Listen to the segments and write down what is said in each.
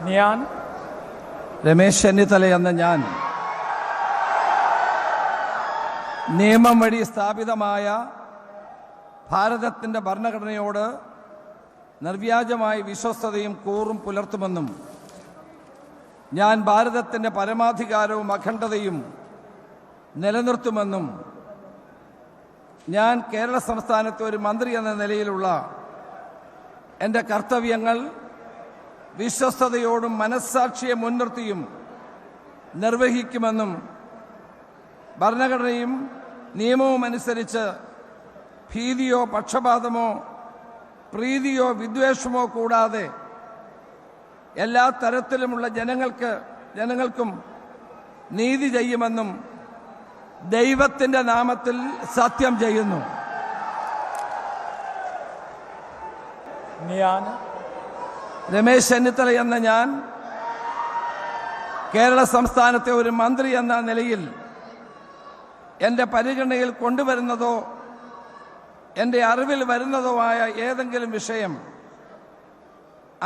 ഞാൻ രമേശ് ചെന്നിത്തല എന്ന ഞാൻ നിയമം വഴി സ്ഥാപിതമായ ഭാരതത്തിൻ്റെ ഭരണഘടനയോട് നിർവ്യാജമായ വിശ്വസ്തതയും കൂറും പുലർത്തുമെന്നും ഞാൻ ഭാരതത്തിൻ്റെ പരമാധികാരവും അഖണ്ഡതയും നിലനിർത്തുമെന്നും ഞാൻ കേരള സംസ്ഥാനത്തെ ഒരു മന്ത്രി എന്ന നിലയിലുള്ള എൻ്റെ കർത്തവ്യങ്ങൾ വിശ്വസ്തയോടും മനസ്സാക്ഷിയെ മുൻനിർത്തിയും നിർവഹിക്കുമെന്നും ഭരണഘടനയും നിയമവും അനുസരിച്ച് ഭീതിയോ പക്ഷപാതമോ പ്രീതിയോ വിദ്വേഷമോ കൂടാതെ എല്ലാ തരത്തിലുമുള്ള ജനങ്ങൾക്കും നീതി ചെയ്യുമെന്നും ദൈവത്തിൻ്റെ നാമത്തിൽ സത്യം ചെയ്യുന്നു. ഞാൻ രമേശ് ചെന്നിത്തല എന്ന ഞാൻ കേരള സംസ്ഥാനത്തെ ഒരു മന്ത്രി എന്ന നിലയിൽ എൻ്റെ പരിഗണനയിൽ കൊണ്ടുവരുന്നതോ എൻ്റെ അറിവിൽ വരുന്നതോ ആയ ഏതെങ്കിലും വിഷയം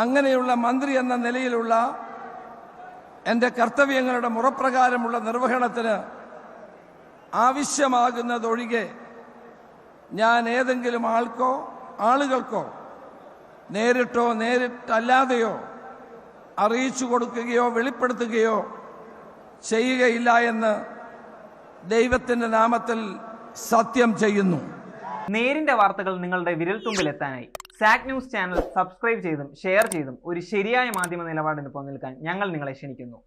അങ്ങനെയുള്ള മന്ത്രി എന്ന നിലയിലുള്ള എൻ്റെ കർത്തവ്യങ്ങളുടെ മുറപ്രകാരമുള്ള നിർവഹണത്തിന് ആവശ്യമാകുന്നതൊഴികെ ഞാൻ ഏതെങ്കിലും ആളുകൾക്കോ നേരിട്ടോ നേരിട്ടല്ലാതെയോ അറിയിച്ചു കൊടുക്കുകയോ വെളിപ്പെടുത്തുകയോ ചെയ്യുകയില്ല എന്ന് ദൈവത്തിൻ്റെ നാമത്തിൽ സത്യം ചെയ്യുന്നു. നേരിന്റെ വാർത്തകൾ നിങ്ങളുടെ വിരൽത്തുമ്പിലെത്താനായി സാക് ന്യൂസ് ചാനൽ സബ്സ്ക്രൈബ് ചെയ്തും ഷെയർ ചെയ്തും ഒരു ശരിയായ മാധ്യമ നിലപാടിന് പോകാൻ ഞങ്ങൾ നിങ്ങളെ ക്ഷണിക്കുന്നു.